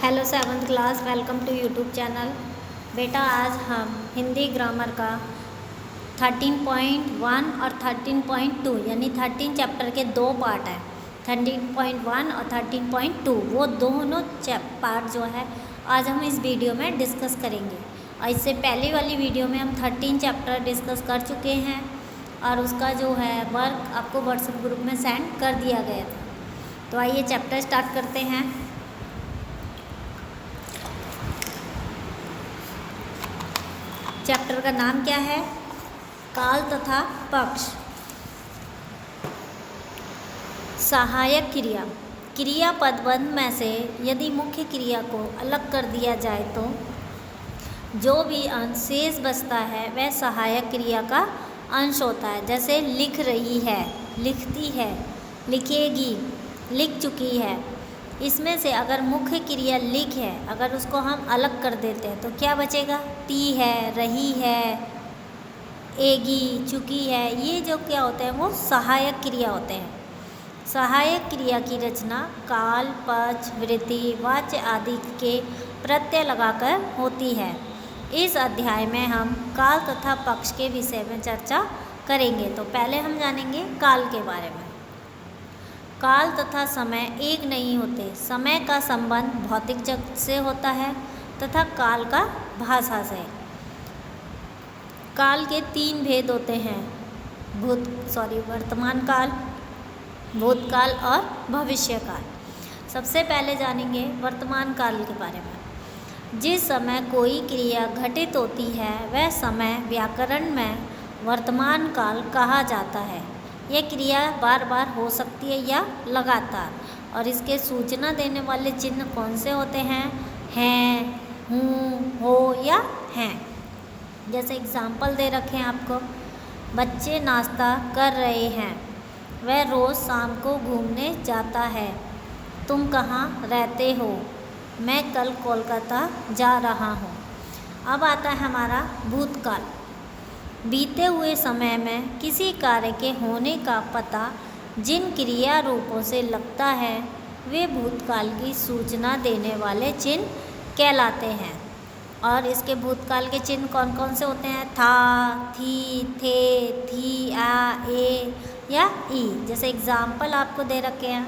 Hello seventh class, welcome to YouTube channel. बेटा आज हम हिंदी ग्रामर का 13.1 और 13.2 यानी 13 चैप्टर के दो पार्ट हैं। 13.1 और 13.2 वो दोनों पार्ट जो है आज हम इस वीडियो में डिस्कस करेंगे। और इससे पहली वाली वीडियो में हम 13 चैप्टर डिस्कस कर चुके हैं और उसका जो है वर्क आपको व्हाट्सएप ग्रुप में सेंड कर दिया गया था। तो आइए चैप्टर स्टार्ट करते हैं। चैप्टर का नाम क्या है? काल तथा पक्ष। सहायक क्रिया। क्रिया पदबंध में से यदि मुख्य क्रिया को अलग कर दिया जाए तो जो भी अंश शेष बचता है वह सहायक क्रिया का अंश होता है। जैसे लिख रही है, लिखती है, लिखेगी, लिख चुकी है। इसमें से अगर मुख्य क्रिया लिख है, अगर उसको हम अलग कर देते हैं तो क्या बचेगा? ती है, रही है, एगी, चुकी है। ये जो क्या होते हैं वो सहायक क्रिया होते हैं। सहायक क्रिया की रचना काल, पक्ष, वृत्ति, वाच्य आदि के प्रत्यय लगाकर होती है। इस अध्याय में हम काल तथा पक्ष के विषय में चर्चा करेंगे। तो पहले हम जानेंगे काल के बारे में। काल तथा समय एक नहीं होते। समय का संबंध भौतिक जगत से होता है तथा काल का भाषा से। काल के तीन भेद होते हैं, वर्तमान काल, भूतकाल और भविष्य काल। सबसे पहले जानेंगे वर्तमान काल के बारे में। जिस समय कोई क्रिया घटित होती है वह समय व्याकरण में वर्तमान काल कहा जाता है। यह क्रिया बार बार हो सकती है या लगातार। और इसके सूचना देने वाले चिन्ह कौन से होते हैं? हैं, हूँ, हो या हैं। जैसे एग्जाम्पल दे रखे हैं आपको। बच्चे नाश्ता कर रहे हैं। वह रोज़ शाम को घूमने जाता है। तुम कहाँ रहते हो? मैं कल कोलकाता जा रहा हूँ। अब आता है हमारा भूतकाल। बीते हुए समय में किसी कार्य के होने का पता जिन क्रिया रूपों से लगता है वे भूतकाल की सूचना देने वाले चिन्ह कहलाते हैं। और इसके भूतकाल के चिन्ह कौन कौन से होते हैं? था, थी, थे, थी, आ, ए या ई। जैसे एग्जाम्पल आपको दे रखे हैं।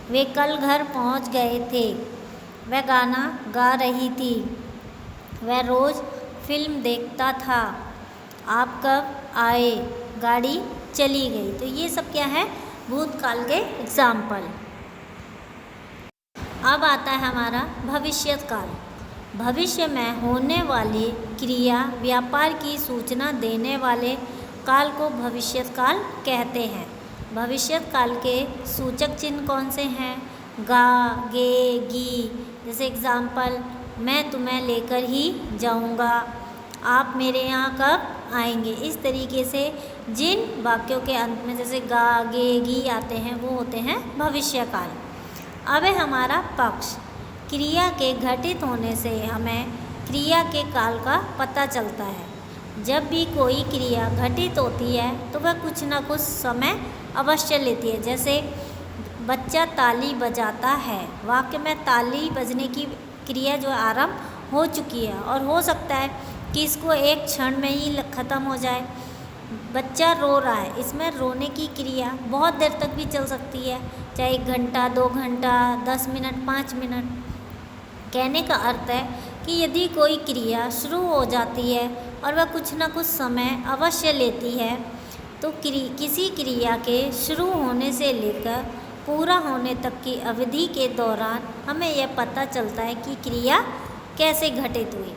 वे कल घर पहुंच गए थे। वह गाना गा रही थी। वह रोज़ फिल्म देखता था। आप कब आए? गाड़ी चली गई। तो ये सब क्या है? भूतकाल के एग्जाम्पल। अब आता है हमारा भविष्यत काल। भविष्य में होने वाली क्रिया व्यापार की सूचना देने वाले काल को भविष्यत काल कहते हैं। भविष्यत काल के सूचक चिन्ह कौन से हैं? गा, गे, गी। जैसे एग्जाम्पल, मैं तुम्हें लेकर ही जाऊंगा। आप मेरे यहाँ कब आएंगे? इस तरीके से जिन वाक्यों के अंत में जैसे गा, गे, गी आते हैं वो होते हैं भविष्य काल। अब है हमारा पक्ष। क्रिया के घटित होने से हमें क्रिया के काल का पता चलता है। जब भी कोई क्रिया घटित होती है तो वह कुछ ना कुछ समय अवश्य लेती है। जैसे बच्चा ताली बजाता है। वाक्य में ताली बजने की क्रिया जो आरंभ हो चुकी है और हो सकता है कि इसको एक क्षण में ही ख़त्म हो जाए। बच्चा रो रहा है, इसमें रोने की क्रिया बहुत देर तक भी चल सकती है, चाहे 1 घंटा, 2 घंटा, 10 मिनट, 5 मिनट। कहने का अर्थ है कि यदि कोई क्रिया शुरू हो जाती है और वह कुछ ना कुछ समय अवश्य लेती है तो किसी क्रिया के शुरू होने से लेकर पूरा होने तक की अवधि के दौरान हमें यह पता चलता है कि क्रिया कैसे घटित हुई।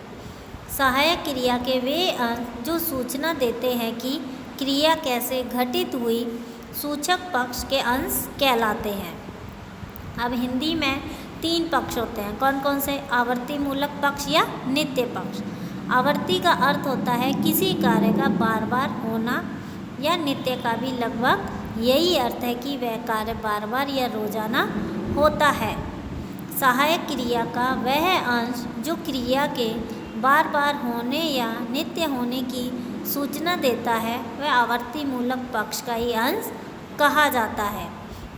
सहायक क्रिया के वे अंश जो सूचना देते हैं कि क्रिया कैसे घटित हुई सूचक पक्ष के अंश कहलाते हैं। अब हिंदी में 3 पक्ष होते हैं। कौन कौन से? आवर्ती मूलक पक्ष या नित्य पक्ष। आवर्ती का अर्थ होता है किसी कार्य का बार बार होना या नित्य का भी लगभग यही अर्थ है कि वह कार्य बार बार या रोजाना होता है। सहायक क्रिया का वह अंश जो क्रिया के बार बार होने या नित्य होने की सूचना देता है वह आवर्ती मूलक पक्ष का ही अंश कहा जाता है।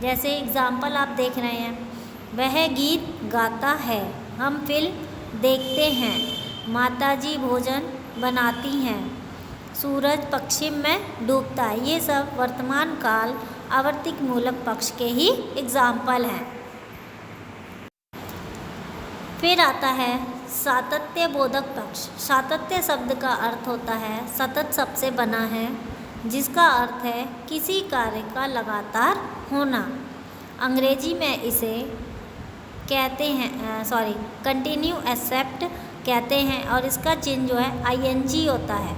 जैसे एग्जाम्पल आप देख रहे हैं, वह गीत गाता है। हम फिल्म देखते हैं, माताजी भोजन बनाती हैं, सूरज पश्चिम में डूबता है। ये सब वर्तमान काल आवर्तिक मूलक पक्ष के ही एग्जाम्पल हैं। फिर आता है सातत्य बोधक पक्ष। सातत्य शब्द का अर्थ होता है सतत सबसे बना है, जिसका अर्थ है किसी कार्य का लगातार होना। अंग्रेजी में इसे कहते हैं कंटिन्यू एक्सेप्ट कहते हैं और इसका चिन्ह जो है ING होता है।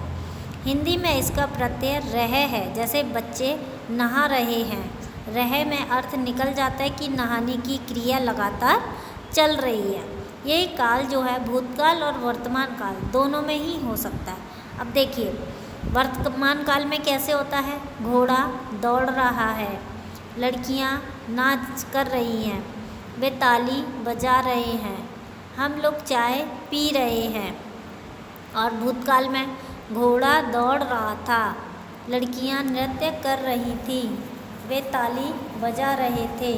हिंदी में इसका प्रत्यय रह है, जैसे बच्चे नहा रहे हैं, रह में अर्थ निकल जाता है कि नहाने की क्रिया लगातार चल रही है। ये काल जो है भूतकाल और वर्तमान काल दोनों में ही हो सकता है। अब देखिए वर्तमान काल में कैसे होता है, घोड़ा दौड़ रहा है, लड़कियां नाच कर रही हैं, वे ताली बजा रहे हैं, हम लोग चाय पी रहे हैं। और भूतकाल में घोड़ा दौड़ रहा था, लड़कियां नृत्य कर रही थी, वे ताली बजा रहे थे,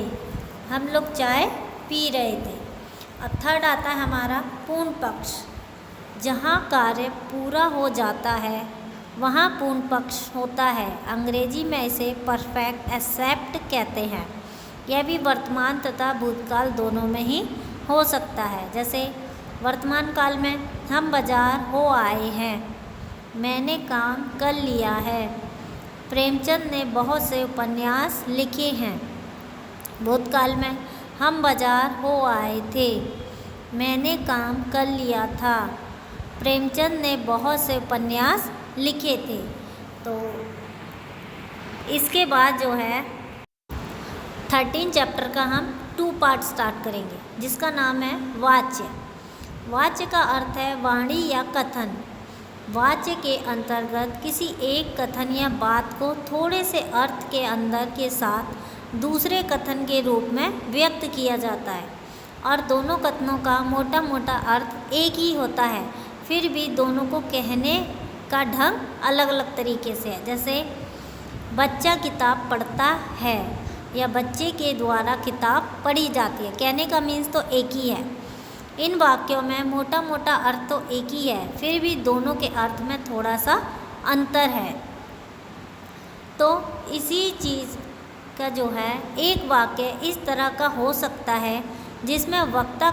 हम लोग चाय पी रहे थे। अब थर्ड आता है हमारा पूर्ण पक्ष। जहाँ कार्य पूरा हो जाता है वहाँ पूर्ण पक्ष होता है। अंग्रेजी में इसे परफेक्ट एक्सेप्ट कहते हैं। यह भी वर्तमान तथा भूतकाल दोनों में ही हो सकता है। जैसे वर्तमान काल में हम बाजार हो आए हैं, मैंने काम कर लिया है, प्रेमचंद ने बहुत से उपन्यास लिखे हैं। भूतकाल में हम बाजार हो आए थे, मैंने काम कर लिया था, प्रेमचंद ने बहुत से उपन्यास लिखे थे। तो इसके बाद जो है 13 चैप्टर का हम 2 पार्ट स्टार्ट करेंगे, जिसका नाम है वाच्य। वाच्य का अर्थ है वाणी या कथन। वाच्य के अंतर्गत किसी एक कथन या बात को थोड़े से अर्थ के अंदर के साथ दूसरे कथन के रूप में व्यक्त किया जाता है और दोनों कथनों का मोटा मोटा अर्थ एक ही होता है, फिर भी दोनों को कहने का ढंग अलग अलग तरीके से है। जैसे बच्चा किताब पढ़ता है या बच्चे के द्वारा किताब पढ़ी जाती है, कहने का मीन्स तो एक ही है। इन वाक्यों में मोटा मोटा अर्थ तो एक ही है, फिर भी दोनों के अर्थ में थोड़ा सा अंतर है। तो इसी चीज़ का जो है एक वाक्य इस तरह का हो सकता है जिसमें वक्ता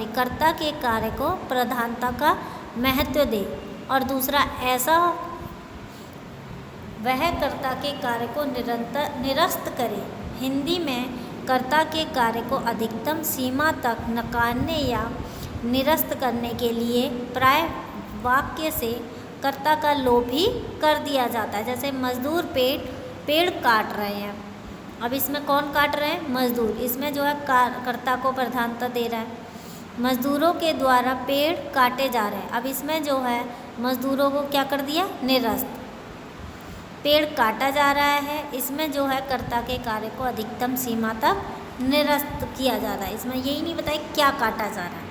कर्ता के कार्य को प्रधानता का महत्व दे और दूसरा ऐसा वह कर्ता के कार्य को निरस्त करे। हिंदी में कर्ता के कार्य को अधिकतम सीमा तक नकारने या निरस्त करने के लिए प्राय वाक्य से कर्ता का लोप ही कर दिया जाता है। जैसे मजदूर पेड़ काट रहे हैं, अब इसमें कौन काट रहे हैं, मजदूर, इसमें जो है कर्ता को प्रधानता दे रहा है। मजदूरों के द्वारा पेड़ काटे जा रहे हैं, अब इसमें जो है मजदूरों को क्या कर दिया, निरस्त। पेड़ काटा जा रहा है, इसमें जो है कर्ता के कार्य को अधिकतम सीमा तक निरस्त किया जा रहा है, इसमें यही नहीं बताया क्या काटा जा रहा है।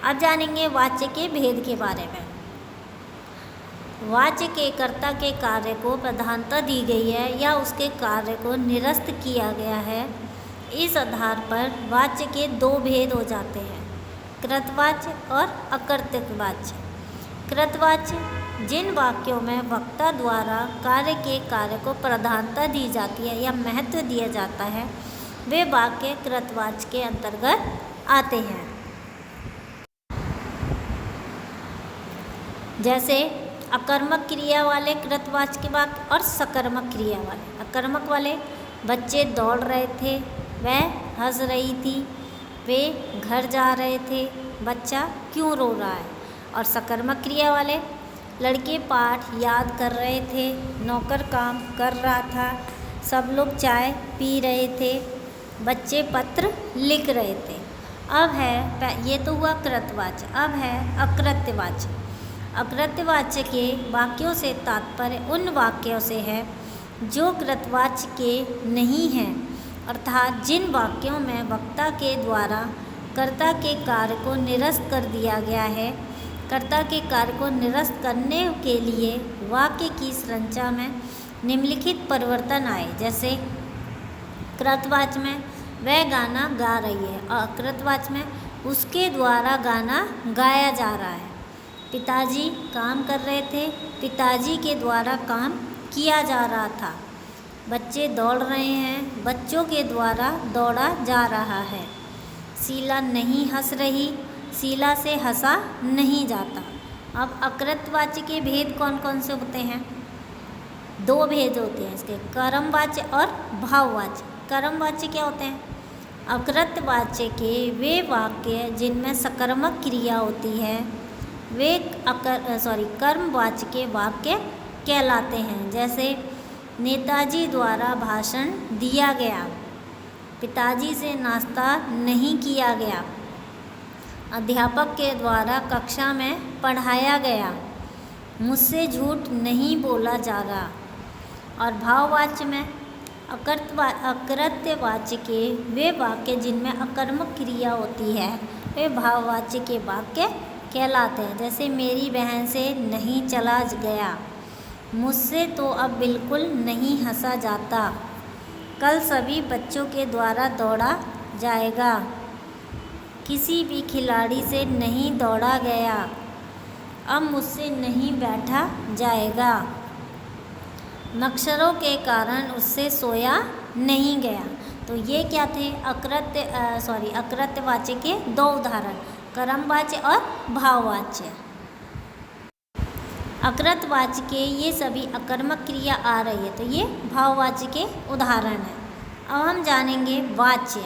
अब जानेंगे वाच्य के भेद के बारे में। वाच्य के कर्ता के कार्य को प्रधानता दी गई है या उसके कार्य को निरस्त किया गया है। इस आधार पर वाच्य के 2 भेद हो जाते हैं, कृतवाच्य और अकृतवाच्य। कृतवाच्य जिन वाक्यों में वक्ता द्वारा कार्य को प्रधानता दी जाती है या महत्व दिया जाता है, वे वाक्य कृतवाच्य के अंतर्गत आते हैं। जैसे अकर्मक क्रिया वाले कृतवाच्य के वाक्य और सकर्मक क्रिया वाले। अकर्मक वाले बच्चे दौड़ रहे थे, वह हंस रही थी, वे घर जा रहे थे, बच्चा क्यों रो रहा है। और सकर्मक क्रिया वाले लड़के पाठ याद कर रहे थे, नौकर काम कर रहा था, सब लोग चाय पी रहे थे, बच्चे पत्र लिख रहे थे। अब है, ये तो हुआ कृतवाच्य, अब है अकृतवाच्य। अकृतवाच्य के वाक्यों से तात्पर्य उन वाक्यों से है जो कृतवाच्य के नहीं हैं, अर्थात जिन वाक्यों में वक्ता के द्वारा कर्ता के कार्य को निरस्त कर दिया गया है। कर्ता के कार्य को निरस्त करने के लिए वाक्य की संरचना में निम्नलिखित परिवर्तन आए। जैसे कृतवाच्य में वह गाना गा रही है। और अकृतवाची में उसके द्वारा गाना गाया जा रहा है। पिताजी काम कर रहे थे, पिताजी के द्वारा काम किया जा रहा था। बच्चे दौड़ रहे हैं, बच्चों के द्वारा दौड़ा जा रहा है। शीला नहीं हंस रही, शीला से हंसा नहीं जाता। अब अकृतवाची के भेद कौन कौन से होते हैं? 2 भेद होते हैं इसके, कर्मवाच्य और भाववाच्य। कर्मवाच्य क्या होते हैं? अकृतवाच्य के वे वाक्य जिनमें सकर्मक क्रिया होती है वे कर्मवाच्य के वाक्य कहलाते हैं। जैसे नेताजी द्वारा भाषण दिया गया, पिताजी से नाश्ता नहीं किया गया, अध्यापक के द्वारा कक्षा में पढ़ाया गया, मुझसे झूठ नहीं बोला जा रहा। और भाववाच्य में अकृत्यवाच्य के वे वाक्य जिनमें अकर्मक क्रिया होती है वे भाववाच्य के वाक्य कहलाते हैं। जैसे मेरी बहन से नहीं चला गया, मुझसे तो अब बिल्कुल नहीं हंसा जाता, कल सभी बच्चों के द्वारा दौड़ा जाएगा, किसी भी खिलाड़ी से नहीं दौड़ा गया, अब मुझसे नहीं बैठा जाएगा, मच्छरों के कारण उससे सोया नहीं गया। तो ये क्या थे? अकृत्यवाच्य के 2 उदाहरण, कर्मवाच्य और भाववाच्य। अकृतवाच्य के ये सभी अकर्मक क्रिया आ रही है तो ये भाववाच्य के उदाहरण हैं। अब हम जानेंगे वाच्य।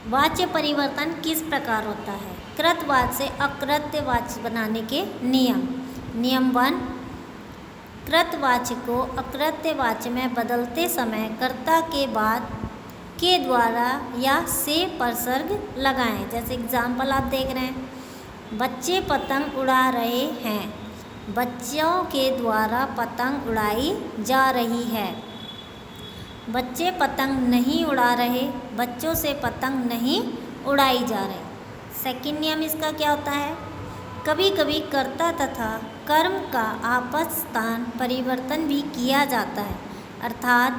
वाच्य परिवर्तन किस प्रकार होता है? कृतवाच्य से अकृत्यवाच्य बनाने के नियम। नियम 1, कृतवाच्य को अकृत्यवाच्य में बदलते समय कर्ता के बाद के द्वारा या से परसर्ग लगाएं। जैसे एग्जाम्पल आप देख रहे हैं, बच्चे पतंग उड़ा रहे हैं, बच्चों के द्वारा पतंग उड़ाई जा रही है। बच्चे पतंग नहीं उड़ा रहे, बच्चों से पतंग नहीं उड़ाई जा रही। सेकंड नियम इसका क्या होता है? कभी कभी कर्ता तथा कर्म का आपस स्थान परिवर्तन भी किया जाता है, अर्थात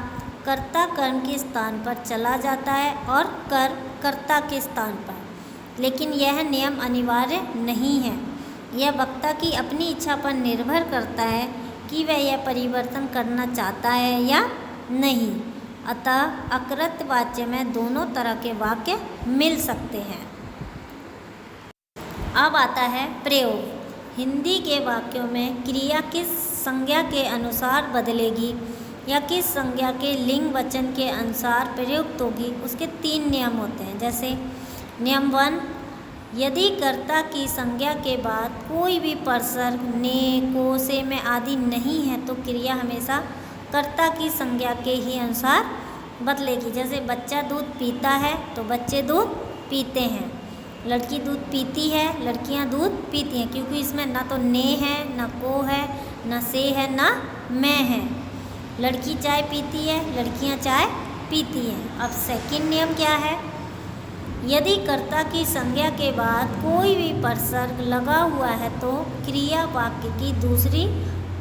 कर्ता कर्म के स्थान पर चला जाता है और कर्म कर्ता के स्थान पर। लेकिन यह नियम अनिवार्य नहीं है, यह वक्ता की अपनी इच्छा पर निर्भर करता है कि वह यह परिवर्तन करना चाहता है या नहीं। अतः अकृत्यवाच्य में दोनों तरह के वाक्य मिल सकते हैं। अब आता है प्रयोग। हिंदी के वाक्यों में क्रिया किस संज्ञा के अनुसार बदलेगी या किस संज्ञा के लिंग वचन के अनुसार प्रयुक्त होगी, उसके 3 नियम होते हैं। जैसे नियम 1, यदि कर्ता की संज्ञा के बाद कोई भी परसर्ग ने, को, से में आदि नहीं है तो क्रिया हमेशा कर्ता की संज्ञा के ही अनुसार बदलेगी। जैसे बच्चा दूध पीता है तो बच्चे दूध पीते हैं, लड़की दूध पीती है, लड़कियां दूध पीती हैं, क्योंकि इसमें ना तो ने है, ना को है, ना से है, ना मैं है। लड़की चाय पीती है, लड़कियां चाय पीती हैं। अब सेकंड नियम क्या है? यदि कर्ता की संज्ञा के बाद कोई भी परसर्ग लगा हुआ है तो क्रिया वाक्य की दूसरी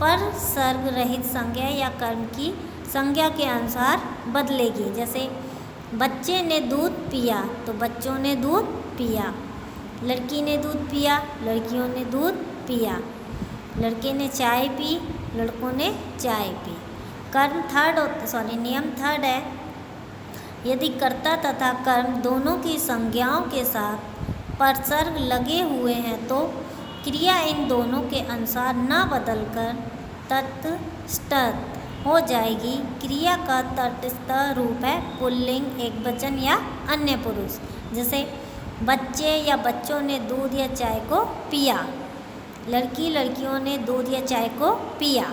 परसर्ग रहित संज्ञा या कर्म की संज्ञा के अनुसार बदलेगी। जैसे बच्चे ने दूध पिया तो बच्चों ने दूध पिया, लड़की ने दूध पिया, लड़कियों ने दूध पिया, लड़के ने चाय पी, लड़कों ने चाय पी। नियम थर्ड है, यदि कर्ता तथा कर्म दोनों की संज्ञाओं के साथ परसर्ग लगे हुए हैं तो क्रिया इन दोनों के अनुसार न बदलकर तटस्थ हो जाएगी। क्रिया का तटस्थ रूप है पुल्लिंग, एकवचन या अन्य पुरुष। जैसे बच्चे या बच्चों ने दूध या चाय को पिया, लड़की लड़कियों ने दूध या चाय को पिया।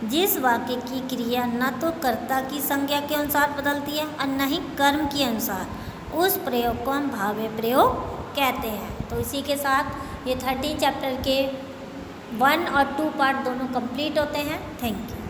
जिस वाक्य की क्रिया न तो कर्ता की संज्ञा के अनुसार बदलती है और न ही कर्म के अनुसार, उस प्रयोग को हम भाव्य प्रयोग कहते हैं। तो इसी के साथ ये 13 चैप्टर के 1 और 2 पार्ट दोनों कंप्लीट होते हैं। Thank you.